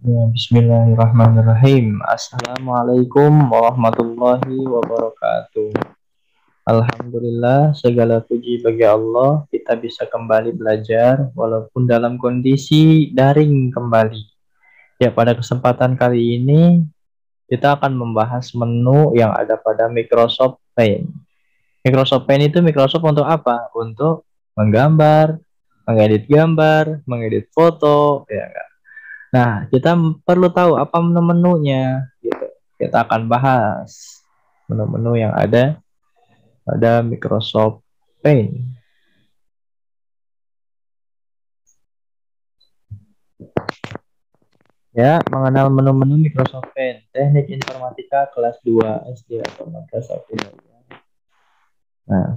Ya, bismillahirrahmanirrahim. Assalamualaikum warahmatullahi wabarakatuh. Alhamdulillah, segala puji bagi Allah, kita bisa kembali belajar walaupun dalam kondisi daring kembali. Ya, pada kesempatan kali ini kita akan membahas menu yang ada pada Microsoft Paint. Microsoft Paint itu Microsoft untuk apa? Untuk menggambar, mengedit gambar, mengedit foto, ya kan? Nah, kita perlu tahu apa menu-menunya gitu. Kita akan bahas menu-menu yang ada pada Microsoft Paint. Ya, mengenal menu-menu Microsoft Paint, Teknik Informatika kelas 2 SD atau Madrasah Ibtidaiyah. Nah,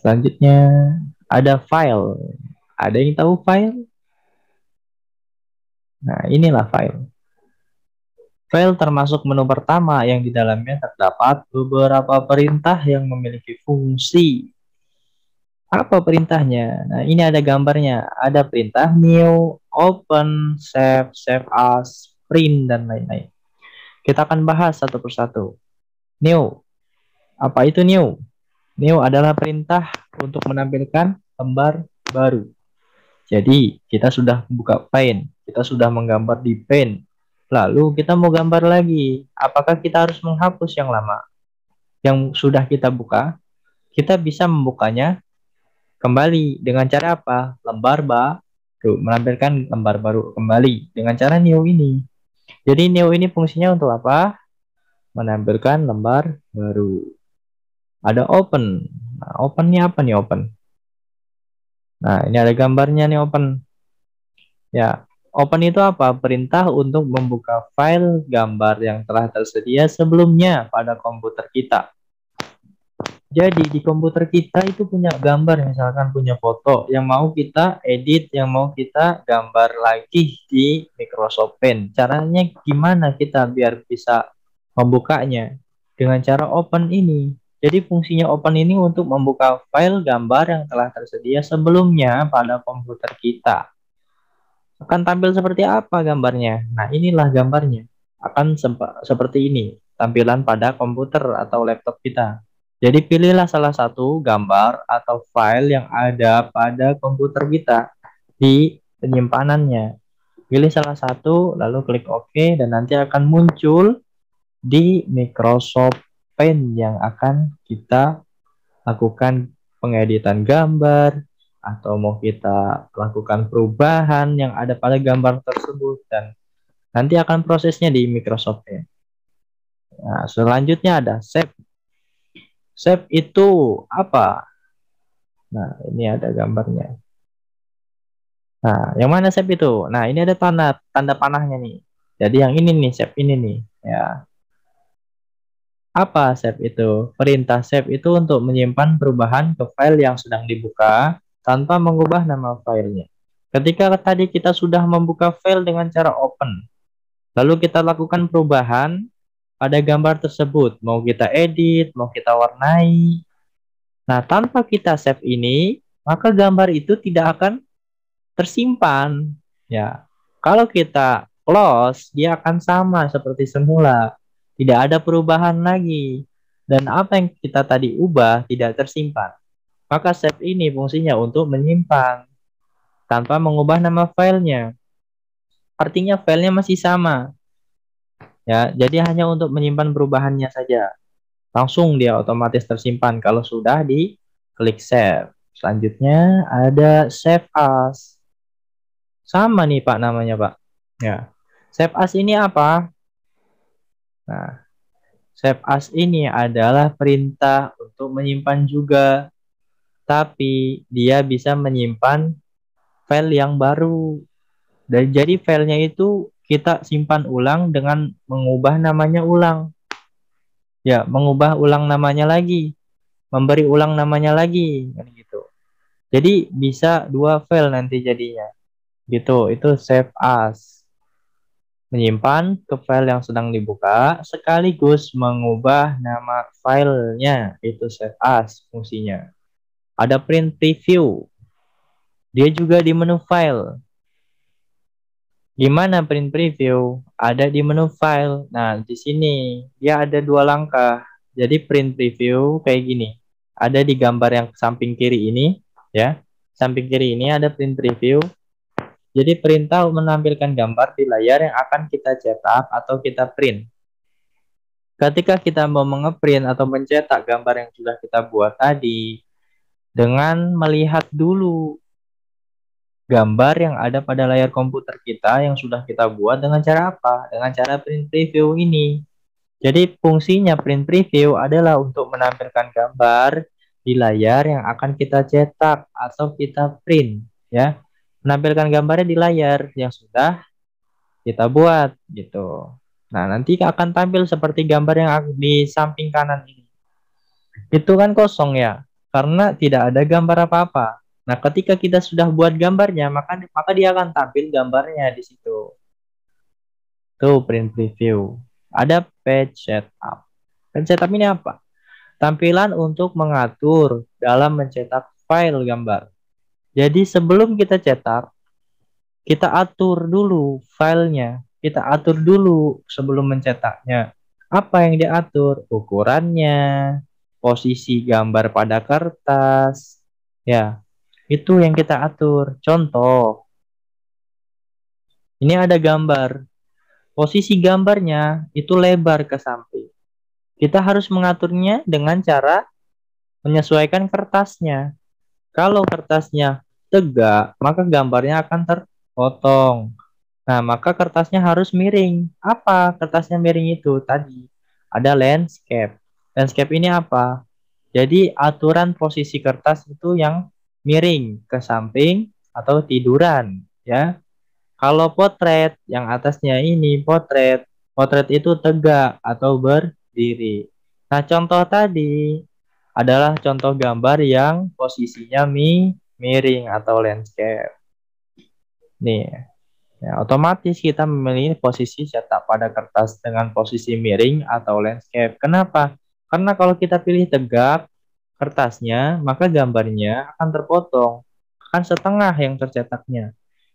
selanjutnya ada file. Ada yang tahu file? Nah, inilah file. File termasuk menu pertama yang di dalamnya terdapat beberapa perintah yang memiliki fungsi. Apa perintahnya? Nah, ini ada gambarnya. Ada perintah new, open, save, save as, print, dan lain-lain. Kita akan bahas satu persatu. New. Apa itu new? New adalah perintah untuk menampilkan lembar baru. Jadi, kita sudah buka Paint. Kita sudah menggambar di Paint. Lalu, kita mau gambar lagi. Apakah kita harus menghapus yang lama? Yang sudah kita buka, kita bisa membukanya kembali dengan cara apa? Lembar baru, menampilkan lembar baru kembali dengan cara new ini. Jadi new ini fungsinya untuk apa? Menampilkan lembar baru. Ada open. Nah, open ini apa nih open? Nah, ini ada gambarnya nih open. Ya, open itu apa? Perintah untuk membuka file gambar yang telah tersedia sebelumnya pada komputer kita. Jadi di komputer kita itu punya gambar, misalkan punya foto yang mau kita edit, yang mau kita gambar lagi di Microsoft Paint. Caranya gimana kita biar bisa membukanya? Dengan cara open ini. Jadi fungsinya open ini untuk membuka file gambar yang telah tersedia sebelumnya pada komputer kita. Akan tampil seperti apa gambarnya? Nah, inilah gambarnya. Akan seperti ini tampilan pada komputer atau laptop kita. Jadi pilihlah salah satu gambar atau file yang ada pada komputer kita di penyimpanannya. Pilih salah satu, lalu klik OK, dan nanti akan muncul di Microsoft Paint yang akan kita lakukan pengeditan gambar, atau mau kita lakukan perubahan yang ada pada gambar tersebut, dan nanti akan prosesnya di Microsoft Paint. Nah, selanjutnya ada save. Save itu apa? Nah, ini ada gambarnya. Nah, yang mana save itu? Nah, ini ada tanda panahnya nih. Jadi yang ini nih, save ini nih. Ya. Apa save itu? Perintah save itu untuk menyimpan perubahan ke file yang sedang dibuka tanpa mengubah nama filenya. Ketika tadi kita sudah membuka file dengan cara open, lalu kita lakukan perubahan pada gambar tersebut, mau kita edit, mau kita warnai. Nah, tanpa kita save ini, maka gambar itu tidak akan tersimpan. Ya, kalau kita close, dia akan sama seperti semula. Tidak ada perubahan lagi. Dan apa yang kita tadi ubah tidak tersimpan. Maka save ini fungsinya untuk menyimpan tanpa mengubah nama filenya. Artinya filenya masih sama. Ya, jadi hanya untuk menyimpan perubahannya saja. Langsung dia otomatis tersimpan kalau sudah diklik save. Selanjutnya ada save as. Sama nih Pak namanya Pak. Ya. Save as ini apa? Nah, save as ini adalah perintah untuk menyimpan juga, tapi dia bisa menyimpan file yang baru. Dan jadi filenya itu kita simpan ulang dengan mengubah namanya ulang. Ya, mengubah ulang namanya lagi, memberi ulang namanya lagi, kan gitu. Jadi bisa dua file nanti jadinya. Gitu, itu save as. Menyimpan ke file yang sedang dibuka sekaligus mengubah nama filenya, itu save as fungsinya. Ada print preview, dia juga di menu file. Gimana print preview? Ada di menu file. Nah, di sini dia ada dua langkah. Jadi print preview kayak gini. Ada di gambar yang samping kiri ini, ya. Samping kiri ini ada print preview. Jadi perintah menampilkan gambar di layar yang akan kita cetak atau kita print. Ketika kita mau mengeprint atau mencetak gambar yang sudah kita buat tadi, dengan melihat dulu gambar yang ada pada layar komputer kita yang sudah kita buat dengan cara apa? Dengan cara print preview ini. Jadi fungsinya print preview adalah untuk menampilkan gambar di layar yang akan kita cetak atau kita print, ya. Menampilkan gambarnya di layar yang sudah kita buat gitu. Nah, nanti akan tampil seperti gambar yang di samping kanan ini. Itu kan kosong ya, karena tidak ada gambar apa-apa. Nah, ketika kita sudah buat gambarnya, maka dia akan tampil gambarnya di situ. Tuh print preview. Ada page setup. Page setup ini apa? Tampilan untuk mengatur dalam mencetak file gambar. Jadi sebelum kita cetak, kita atur dulu filenya. Kita atur dulu sebelum mencetaknya. Apa yang diatur? Ukurannya, posisi gambar pada kertas. Ya, itu yang kita atur. Contoh, ini ada gambar. Posisi gambarnya itu lebar ke samping. Kita harus mengaturnya dengan cara menyesuaikan kertasnya. Kalau kertasnya tegak, maka gambarnya akan terpotong. Nah, maka kertasnya harus miring. Apa kertasnya miring itu? Tadi ada landscape. Landscape ini apa? Jadi aturan posisi kertas itu yang miring ke samping atau tiduran, ya. Kalau potret, yang atasnya ini potret. Potret itu tegak atau berdiri. Nah, contoh tadi adalah contoh gambar yang posisinya miring atau landscape. Nih, ya, otomatis kita memilih posisi cetak pada kertas dengan posisi miring atau landscape. Kenapa? Karena kalau kita pilih tegak kertasnya, maka gambarnya akan terpotong. Akan setengah yang tercetaknya.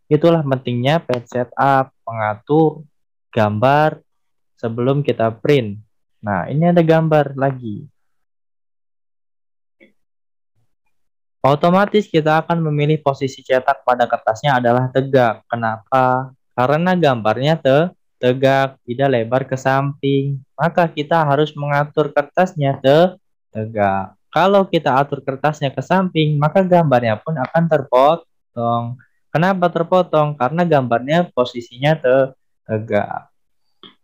Itulah pentingnya page setup, mengatur gambar sebelum kita print. Nah, ini ada gambar lagi. Otomatis kita akan memilih posisi cetak pada kertasnya adalah tegak. Kenapa? Karena gambarnya tegak, tidak lebar ke samping. Maka kita harus mengatur kertasnya tegak. Kalau kita atur kertasnya ke samping, maka gambarnya pun akan terpotong. Kenapa terpotong? Karena gambarnya posisinya tegak.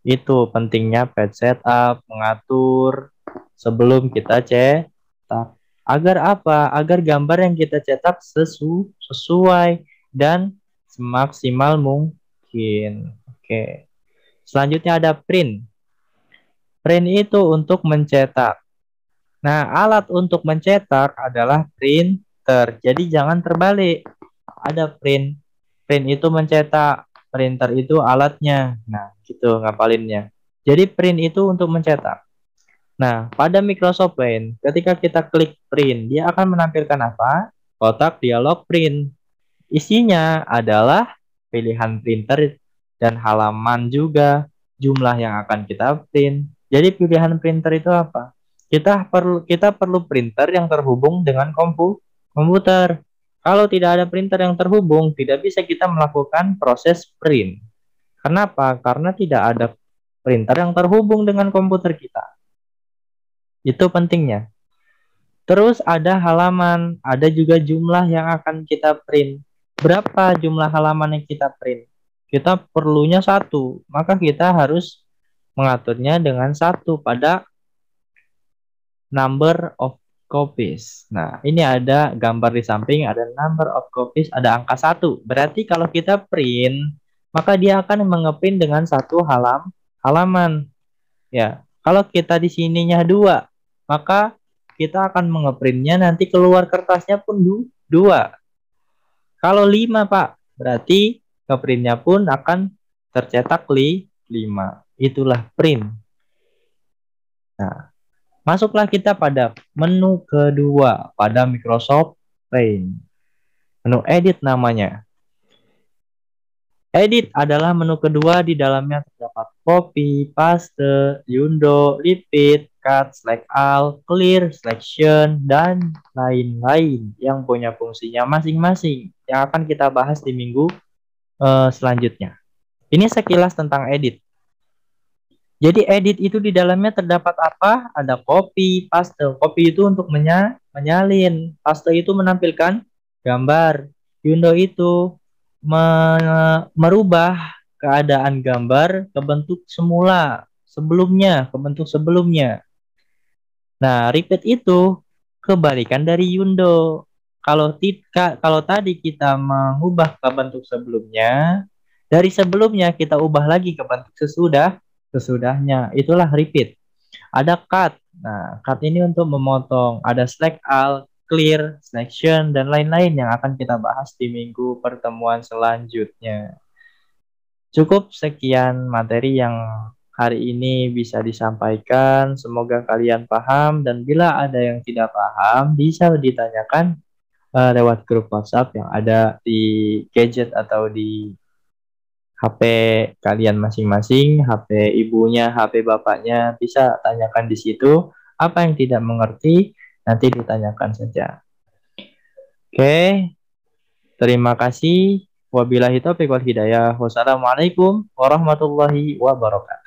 Itu pentingnya page setup, mengatur sebelum kita cetak. Agar apa? Agar gambar yang kita cetak sesuai dan semaksimal mungkin. Oke. Selanjutnya ada print. Print itu untuk mencetak. Nah, alat untuk mencetak adalah printer. Jadi jangan terbalik. Ada print. Print itu mencetak. Printer itu alatnya. Nah, gitu ngapalinnya. Jadi print itu untuk mencetak. Nah, pada Microsoft Paint, ketika kita klik print, dia akan menampilkan apa? Kotak dialog print. Isinya adalah pilihan printer dan halaman juga, jumlah yang akan kita print. Jadi pilihan printer itu apa? Kita perlu printer yang terhubung dengan komputer. Kalau tidak ada printer yang terhubung, tidak bisa kita melakukan proses print. Kenapa? Karena tidak ada printer yang terhubung dengan komputer kita. Itu pentingnya. Terus ada halaman, ada juga jumlah yang akan kita print. Berapa jumlah halaman yang kita print? Kita perlunya satu, maka kita harus mengaturnya dengan satu pada number of copies. Nah, ini ada gambar di samping, ada number of copies, ada angka satu. Berarti kalau kita print, maka dia akan mengeprint dengan satu halaman. Ya, kalau kita di sininya dua, maka kita akan mengeprintnya nanti keluar kertasnya pun dua. Kalau 5, Pak, berarti ngeprintnya pun akan tercetak 5. Itulah print. Nah, masuklah kita pada menu kedua pada Microsoft Paint. Menu edit namanya. Edit adalah menu kedua, di dalamnya terdapat copy, paste, undo, repeat, cut, select all, clear, selection, dan lain-lain yang punya fungsinya masing-masing yang akan kita bahas di minggu selanjutnya. Ini sekilas tentang edit. Jadi edit itu di dalamnya terdapat apa? Ada copy, paste. Copy itu untuk menyalin. Paste itu menampilkan gambar. Undo itu merubah keadaan gambar ke bentuk semula sebelumnya, ke bentuk sebelumnya. Nah, repeat itu kebalikan dari Yundo. Kalau tadi kita mengubah ke bentuk sebelumnya, dari sebelumnya kita ubah lagi ke bentuk sesudahnya. Itulah repeat. Ada cut. Nah, cut ini untuk memotong. Ada select all, clear, selection, dan lain-lain yang akan kita bahas di minggu pertemuan selanjutnya. Cukup sekian materi yang hari ini bisa disampaikan. Semoga kalian paham, dan bila ada yang tidak paham bisa ditanyakan lewat grup WhatsApp yang ada di gadget atau di HP kalian masing-masing, HP ibunya, HP bapaknya, bisa tanyakan di situ. Apa yang tidak mengerti nanti ditanyakan saja. Oke, terima kasih. Wabillahi taufiq wal hidayah. Wassalamualaikum warahmatullahi wabarakatuh.